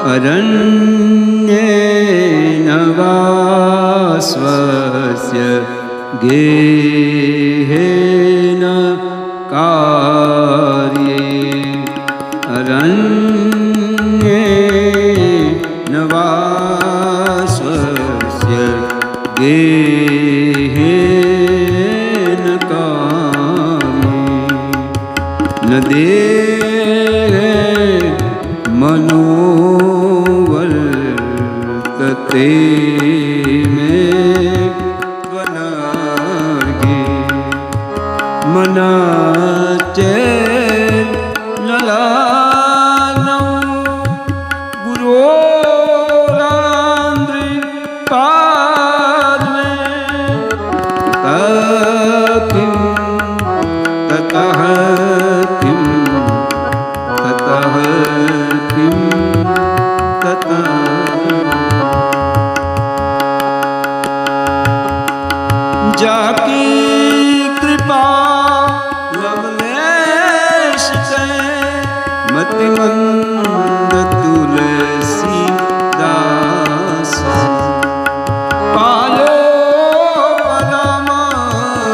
अरण्येन वा स्वस्य गेहेन कार्ये अरण्येन वा स्वस्य गेहेन कार्ये न देहे मनोवर्तते मे त्वनर्घे मनाचेन्नलानं गुरोरान्द्रिपाद्मे ततः किं जाकी कृपा लवलेश से मतिमंद तुलसीदास पालो परम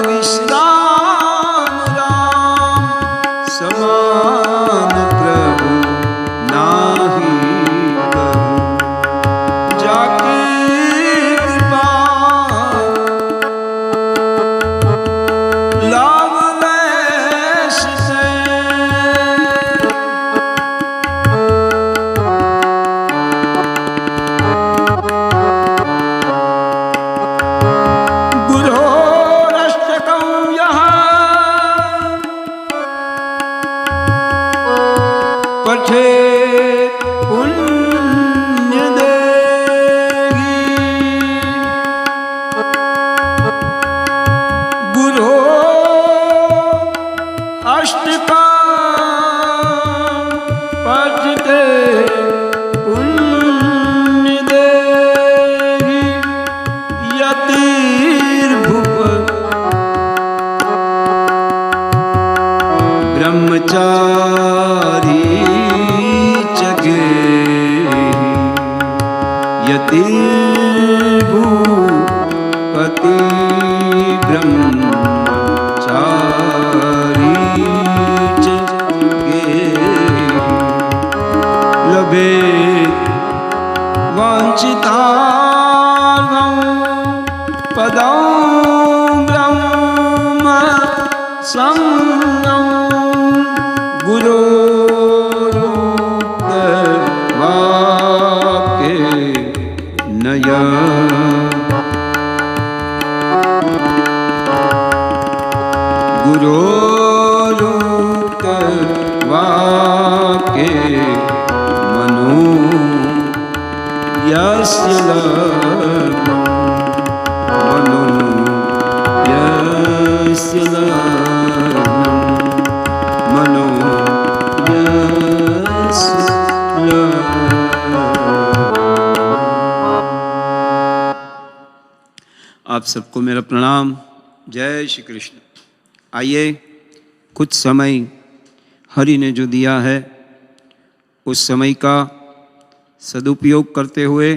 विश्राम राम समान प्रभु नाही कहूं जाकी कृपा लवलेश से गुरोरष्टकं यः पठेत् पुण्यदेही गुरो अष्टका पठते पुण्यदेही यतिर्भुप ब्रह्मचारी च गेहि यतिर्भूपति ब्रह्मचारी च गेहि लभेत् वाञ्छितार्थं पदं ब्रह्म संगं गुरोरुक्तवाक्ये नय गुरोरुक्तवाक्ये मनो यस्य लग्नं मनो यस्य लग्नं मनो यस्य लग्नं। आप सबको मेरा प्रणाम। जय श्री कृष्ण। आइए कुछ समय हरि ने जो दिया है उस समय का सदुपयोग करते हुए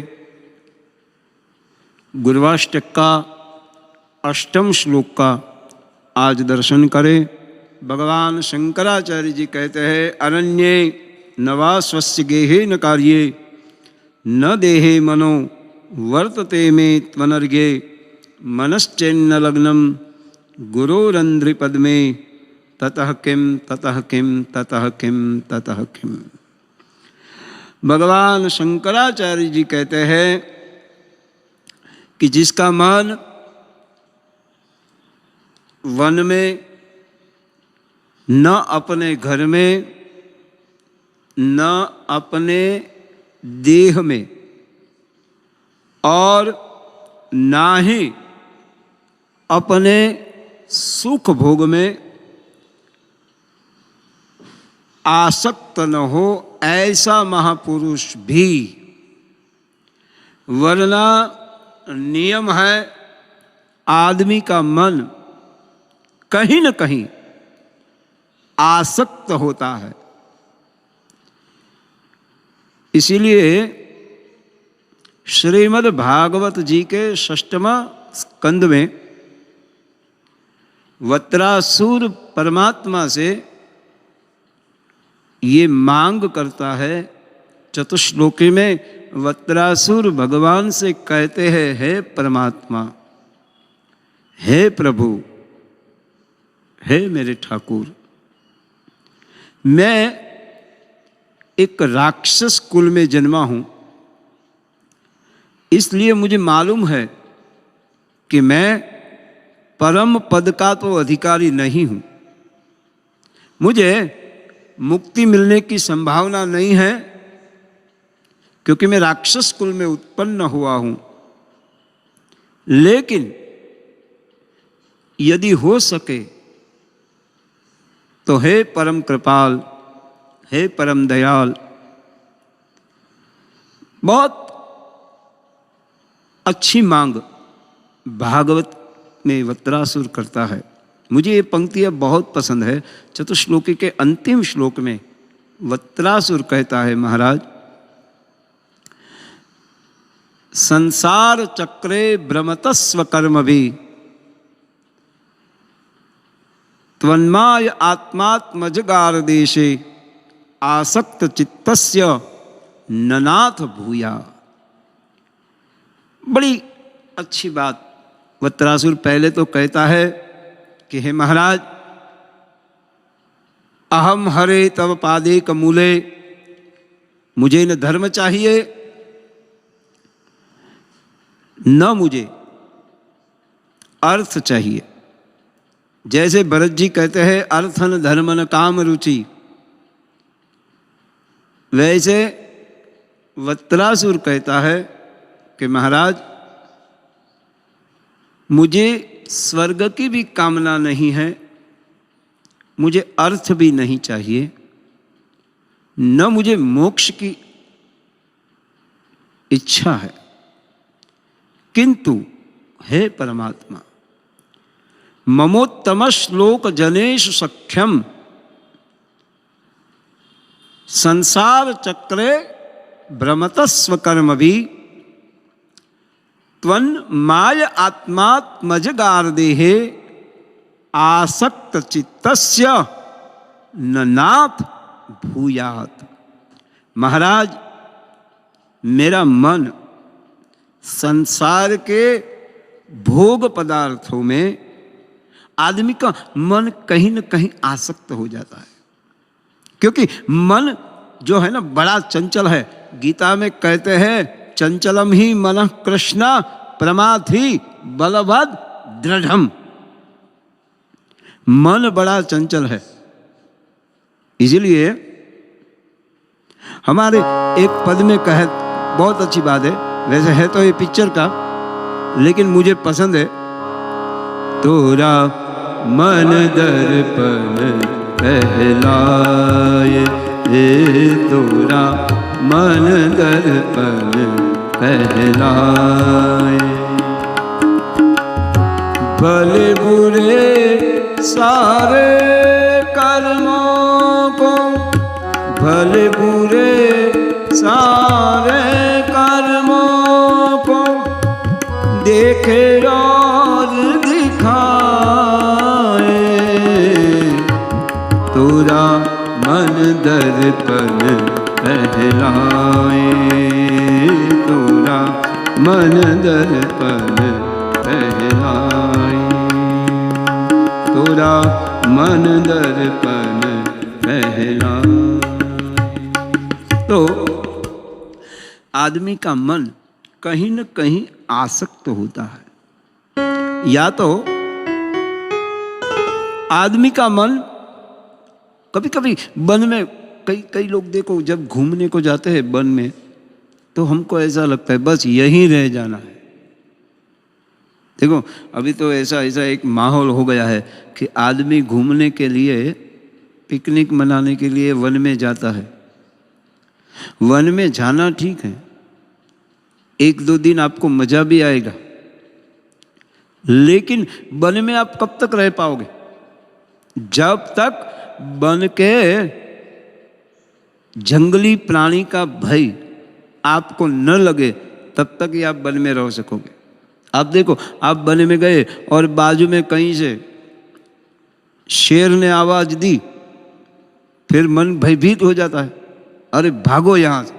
गुरुवाष्टक का अष्टम श्लोक का आज दर्शन करें। भगवान शंकराचार्य जी कहते हैं अरण्ये न वा स्वस्य गेहे न कार्ये न देहे मनो वर्तते मे त्वनर्घे मनश्चेन्न लग्नं गुरोरंध्रिपद में ततः किम ततः किम ततः किम ततः किम। भगवान शंकराचार्य जी कहते हैं कि जिसका मन वन में न अपने घर में न अपने देह में और ना ही अपने सुख भोग में आसक्त न हो, ऐसा महापुरुष भी, वरना नियम है आदमी का मन कहीं न कहीं आसक्त होता है। इसीलिए श्रीमद् भागवत जी के 6वें स्कंद में वत्रासुर परमात्मा से ये मांग करता है। चतुश्लोकी में वत्रासुर भगवान से कहते हैं, हे परमात्मा, हे प्रभु, हे मेरे ठाकुर, मैं एक राक्षस कुल में जन्मा हूं, इसलिए मुझे मालूम है कि मैं परम पद का तो अधिकारी नहीं हूं, मुझे मुक्ति मिलने की संभावना नहीं है, क्योंकि मैं राक्षस कुल में उत्पन्न हुआ हूं। लेकिन यदि हो सके तो हे परम कृपाल, हे परम दयाल, बहुत अच्छी मांग भागवत में वत्रासुर करता है। मुझे ये पंक्तियां बहुत पसंद है। चतुश्लोकी के अंतिम श्लोक में वत्रासुर कहता है, महाराज, संसार चक्रे भ्रमतस्व कर्म भी त्वन्माय आत्मात्मजगार देशे आसक्त चित्तस्य ननाथ भूया। बड़ी अच्छी बात। वत्रासुर पहले तो कहता है कि हे महाराज, अहम हरे तव पादे कमूले, मुझे न धर्म चाहिए न मुझे अर्थ चाहिए। जैसे भरत जी कहते हैं, अर्थन धर्मन काम रुचि, वैसे वत्रासुर कहता है कि महाराज, मुझे स्वर्ग की भी कामना नहीं है, मुझे अर्थ भी नहीं चाहिए, न मुझे मोक्ष की इच्छा है, किंतु हे परमात्मा, ममोत्तम श्लोक जनेश सख्यम संसार चक्रे भ्रमतस्व कर्म भी त्वन् माय आत्मात्मजगार देहे आसक्त चित्तस्य ननाथ भूयात। महाराज, मेरा मन संसार के भोग पदार्थों में, आदमी का मन कहीं न कहीं आसक्त हो जाता है, क्योंकि मन जो है ना बड़ा चंचल है। गीता में कहते हैं, चंचलम ही मनः कृष्ण प्रमाथि बलवद दृढ़म। मन बड़ा चंचल है। इसलिए हमारे एक पद में कहे, बहुत अच्छी बात है, वैसे है तो ये पिक्चर का, लेकिन मुझे पसंद है। तोरा मन दर्पण कहलाए, तोरा मन दर्पण कहलाए, भले बुरे सारे कर्मों को, भले बुरे सारे कर्मों को देखे और दिखाए, तोरा मन दर्पण कहलाए, तोरा मन दर्पण कहलाए, तोरा मन दर्पण कहलाए। तो आदमी का मन कहीं न कहीं आसक्त होता है। या तो आदमी का मन कभी कभी वन में, कई लोग देखो जब घूमने को जाते हैं वन में, तो हमको ऐसा लगता है बस यहीं रह जाना है। देखो अभी तो ऐसा एक माहौल हो गया है कि आदमी घूमने के लिए, पिकनिक मनाने के लिए वन में जाता है। वन में जाना ठीक है, 1-2 दिन आपको मजा भी आएगा, लेकिन वन में आप कब तक रह पाओगे? जब तक वन के जंगली प्राणी का भय आपको न लगे तब तक ही आप वन में रह सकोगे। आप देखो, आप वन में गए और बाजू में कहीं से शेर ने आवाज दी, फिर मन भयभीत हो जाता है, अरे भागो यहां से,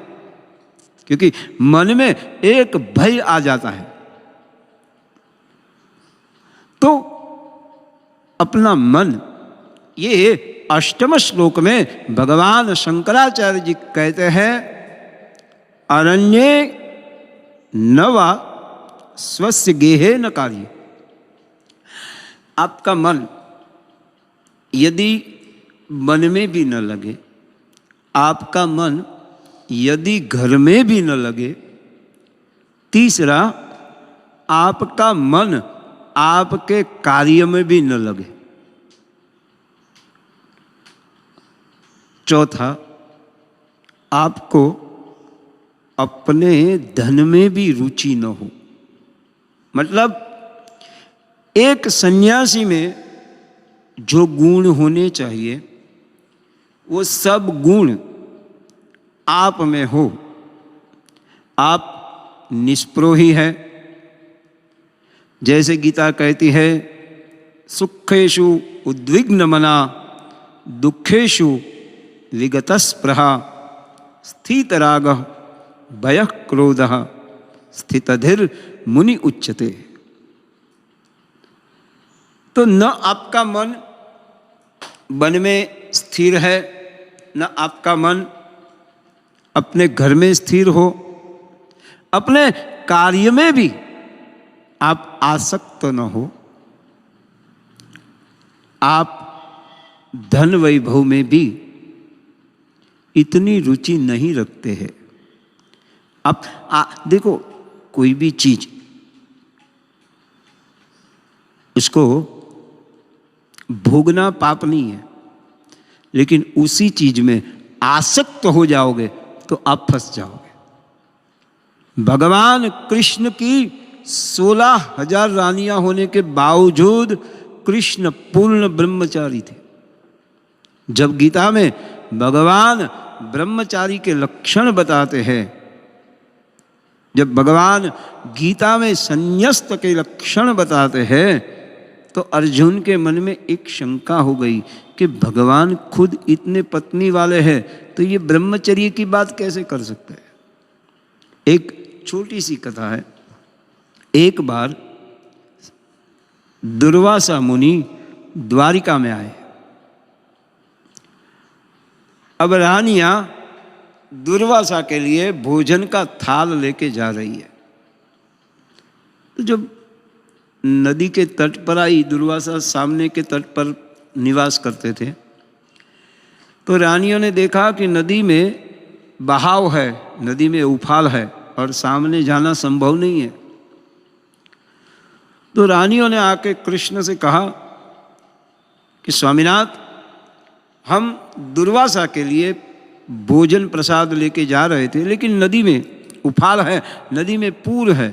क्योंकि मन में एक भय आ जाता है। तो अपना मन, ये अष्टम श्लोक में भगवान शंकराचार्य जी कहते हैं, अरण्ये न वा स्वस्य गेहे न कार्य। आपका मन यदि वन में भी न लगे, आपका मन यदि घर में भी न लगे, तीसरा आपका मन आपके कार्य में भी न लगे, चौथा आपको अपने धन में भी रुचि न हो। मतलब एक सन्यासी में जो गुण होने चाहिए वो सब गुण आप में हो। आप निष्प्रोही है, जैसे गीता कहती है, सुखेषु उद्विग्न मना दुखेषु विगतस्पृहा स्थितरागः भयः क्रोधः स्थितधिर मुनि उच्यते। तो न आपका मन वन में स्थिर है, न आपका मन अपने घर में स्थिर हो, अपने कार्य में भी आप आसक्त न हो, आप धन वैभव में भी इतनी रुचि नहीं रखते हैं। आप देखो, कोई भी चीज उसको भोगना पाप नहीं है, लेकिन उसी चीज में आसक्त हो जाओगे तो आप फंस जाओगे। भगवान कृष्ण की 16,000 रानियां होने के बावजूद कृष्ण पूर्ण ब्रह्मचारी थे। जब गीता में भगवान ब्रह्मचारी के लक्षण बताते हैं, जब भगवान गीता में संन्यास्त के लक्षण बताते हैं, तो अर्जुन के मन में एक शंका हो गई कि भगवान खुद इतने पत्नी वाले हैं तो ये ब्रह्मचर्य की बात कैसे कर सकते हैं। एक छोटी सी कथा है। एक बार दुर्वासा मुनि द्वारिका में आए। अब रानियां दुर्वासा के लिए भोजन का थाल लेके जा रही है। तो जब नदी के तट पर आई, दुर्वासा सामने के तट पर निवास करते थे, तो रानियों ने देखा कि नदी में बहाव है, नदी में उफाल है और सामने जाना संभव नहीं है। तो रानियों ने आके कृष्ण से कहा कि स्वामीनाथ, हम दुर्वासा के लिए भोजन प्रसाद लेके जा रहे थे, लेकिन नदी में उफाल है, नदी में पूर है,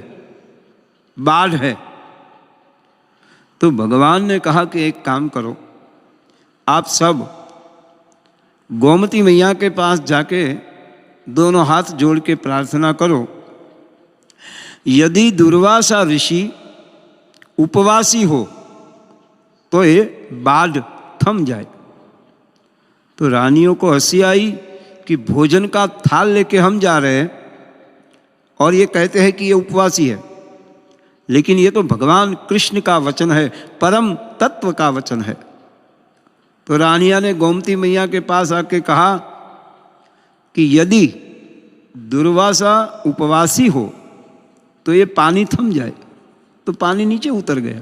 बाढ़ है। तो भगवान ने कहा कि एक काम करो, आप सब गोमती मैया के पास जाके दोनों हाथ जोड़ के प्रार्थना करो, यदि दुर्वासा ऋषि उपवासी हो तो ये बाढ़ थम जाए। तो रानियों को हंसी आई कि भोजन का थाल लेके हम जा रहे हैं और ये कहते हैं कि ये उपवासी है, लेकिन ये तो भगवान कृष्ण का वचन है, परम तत्व का वचन है। तो रानिया ने गोमती मैया के पास आके कहा कि यदि दुर्वासा उपवासी हो तो ये पानी थम जाए। तो पानी नीचे उतर गया।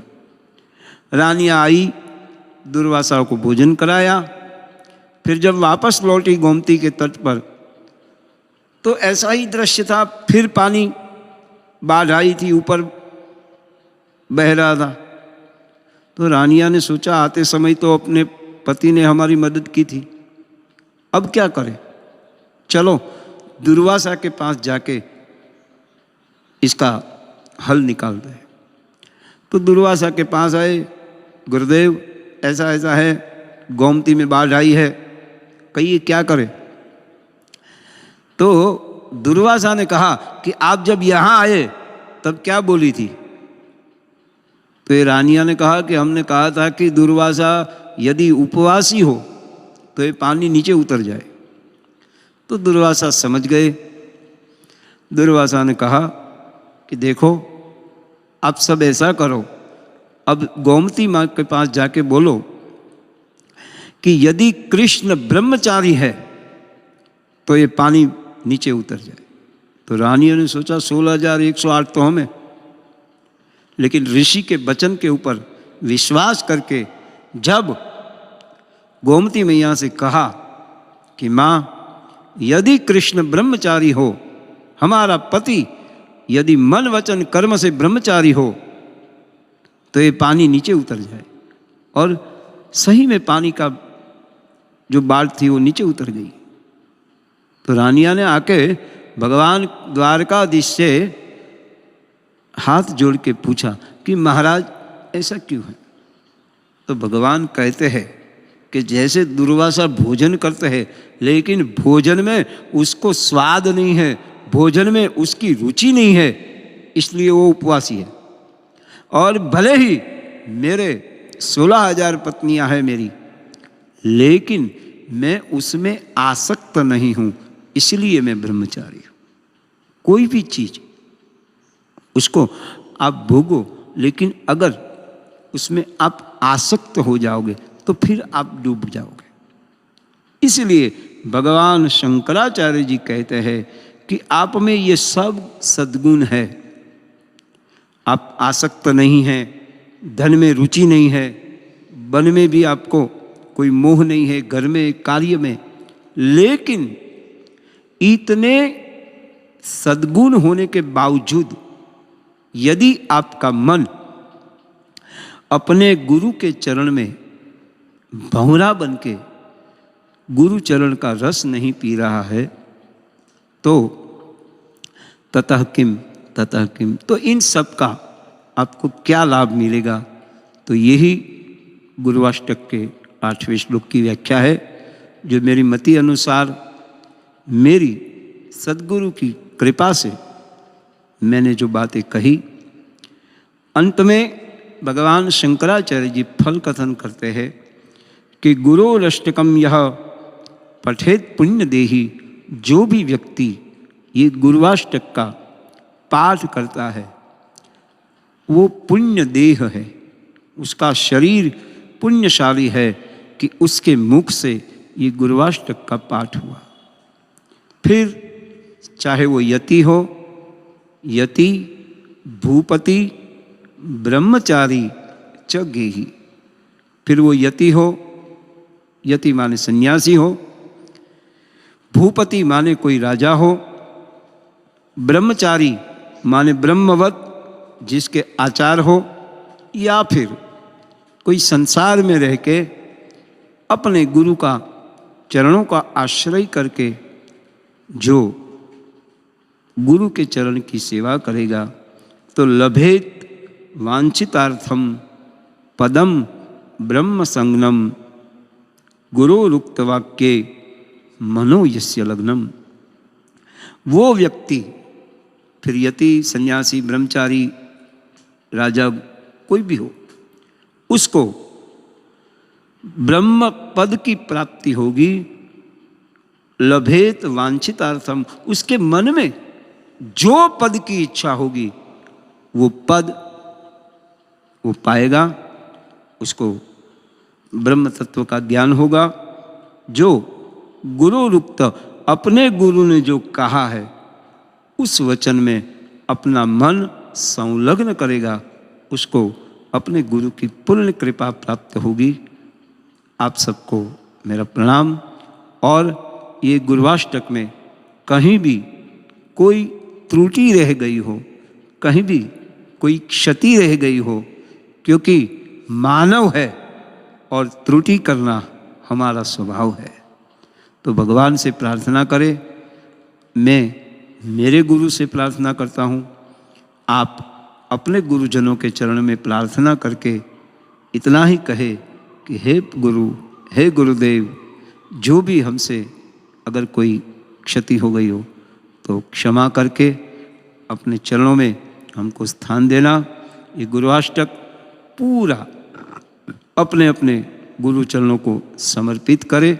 रानिया आई, दुर्वासा को भोजन कराया। फिर जब वापस लौटी गोमती के तट पर, तो ऐसा ही दृश्य था। फिर पानी, बाढ़ आई थी, ऊपर बह रहा था। तो रानिया ने सोचा, आते समय तो अपने पति ने हमारी मदद की थी, अब क्या करें, चलो दुर्वासा के पास जाके इसका हल निकाल दे। तो दुर्वासा के पास आए, गुरुदेव ऐसा ऐसा है, गोमती में बाढ़ आई है, कहिए क्या करें। तो दुर्वासा ने कहा कि आप जब यहाँ आए तब क्या बोली थी? तो ये रानिया ने कहा कि हमने कहा था कि दुर्वासा यदि उपवासी हो तो ये पानी नीचे उतर जाए। तो दुर्वासा समझ गए। दुर्वासा ने कहा कि देखो, अब सब ऐसा करो, अब गोमती माँ के पास जाके बोलो कि यदि कृष्ण ब्रह्मचारी है तो ये पानी नीचे उतर जाए। तो रानियों ने सोचा 16,108 तो हमें, लेकिन ऋषि के वचन के ऊपर विश्वास करके जब गोमती मैया से कहा कि माँ, यदि कृष्ण ब्रह्मचारी हो, हमारा पति यदि मन वचन कर्म से ब्रह्मचारी हो, तो ये पानी नीचे उतर जाए। और सही में पानी का जो बाढ़ थी वो नीचे उतर गई। तो रानिया ने आके भगवान द्वारकाधीश से हाथ जोड़ के पूछा कि महाराज ऐसा क्यों है? तो भगवान कहते हैं कि जैसे दुर्वासा भोजन करते हैं, लेकिन भोजन में उसको स्वाद नहीं है, भोजन में उसकी रुचि नहीं है, इसलिए वो उपवासी है। और भले ही मेरे 16,000 पत्नियां हैं मेरी, लेकिन मैं उसमें आसक्त नहीं हूं, इसलिए मैं ब्रह्मचारी हूं। कोई भी चीज उसको आप भोगो, लेकिन अगर उसमें आप आसक्त हो जाओगे तो फिर आप डूब जाओगे। इसलिए भगवान शंकराचार्य जी कहते हैं कि आप में ये सब सद्गुण है। आप आसक्त नहीं हैं, धन में रुचि नहीं है, वन में भी आपको कोई मोह नहीं है, घर में कार्य में, लेकिन इतने सद्गुण होने के बावजूद यदि आपका मन अपने गुरु के चरण में भंवरा बन के गुरु चरण का रस नहीं पी रहा है, तो ततः किम ततः किम, तो इन सब का आपको क्या लाभ मिलेगा? तो यही गुरुवाष्टक के 8वें श्लोक की व्याख्या है, जो मेरी मति अनुसार मेरी सद्गुरु की कृपा से मैंने जो बातें कही। अंत में भगवान शंकराचार्य जी फल कथन करते हैं कि गुरोरष्टकम यह पठेत पुण्य देही, जो भी व्यक्ति ये गुरुवाष्टक का पाठ करता है वो पुण्य देह है, उसका शरीर पुण्यशाली है कि उसके मुख से ये गुरुवाष्टक का पाठ हुआ। फिर चाहे वो यति हो, यति, भूपति, ब्रह्मचारी च गेही, फिर वो यति हो, यति माने सन्यासी हो, भूपति माने कोई राजा हो, ब्रह्मचारी माने ब्रह्मवत जिसके आचार हो, या फिर कोई संसार में रह के अपने गुरु का चरणों का आश्रय करके जो गुरु के चरण की सेवा करेगा, तो लभेत वांछितार्थम पदम ब्रह्म संगनम गुरोरुक्त वाक्ये मनो यस्य लग्नम। वो व्यक्ति, फिर यति, सन्यासी, ब्रह्मचारी, राजा, कोई भी हो, उसको ब्रह्म पद की प्राप्ति होगी। लभेत वांछितार्थम, उसके मन में जो पद की इच्छा होगी वो पद वो पाएगा, उसको ब्रह्म तत्व का ज्ञान होगा। जो गुरुरुक्त, अपने गुरु ने जो कहा है उस वचन में अपना मन संलग्न करेगा, उसको अपने गुरु की पूर्ण कृपा प्राप्त होगी। आप सबको मेरा प्रणाम। और ये गुरुवाष्टक में कहीं भी कोई त्रुटि रह गई हो, कहीं भी कोई क्षति रह गई हो, क्योंकि मानव है और त्रुटि करना हमारा स्वभाव है, तो भगवान से प्रार्थना करें। मैं मेरे गुरु से प्रार्थना करता हूँ, आप अपने गुरुजनों के चरण में प्रार्थना करके इतना ही कहे कि हे गुरु, हे गुरुदेव, जो भी हमसे अगर कोई क्षति हो गई हो तो क्षमा करके अपने चरणों में हमको स्थान देना। ये गुरुअष्टक पूरा अपने अपने गुरु चरणों को समर्पित करे।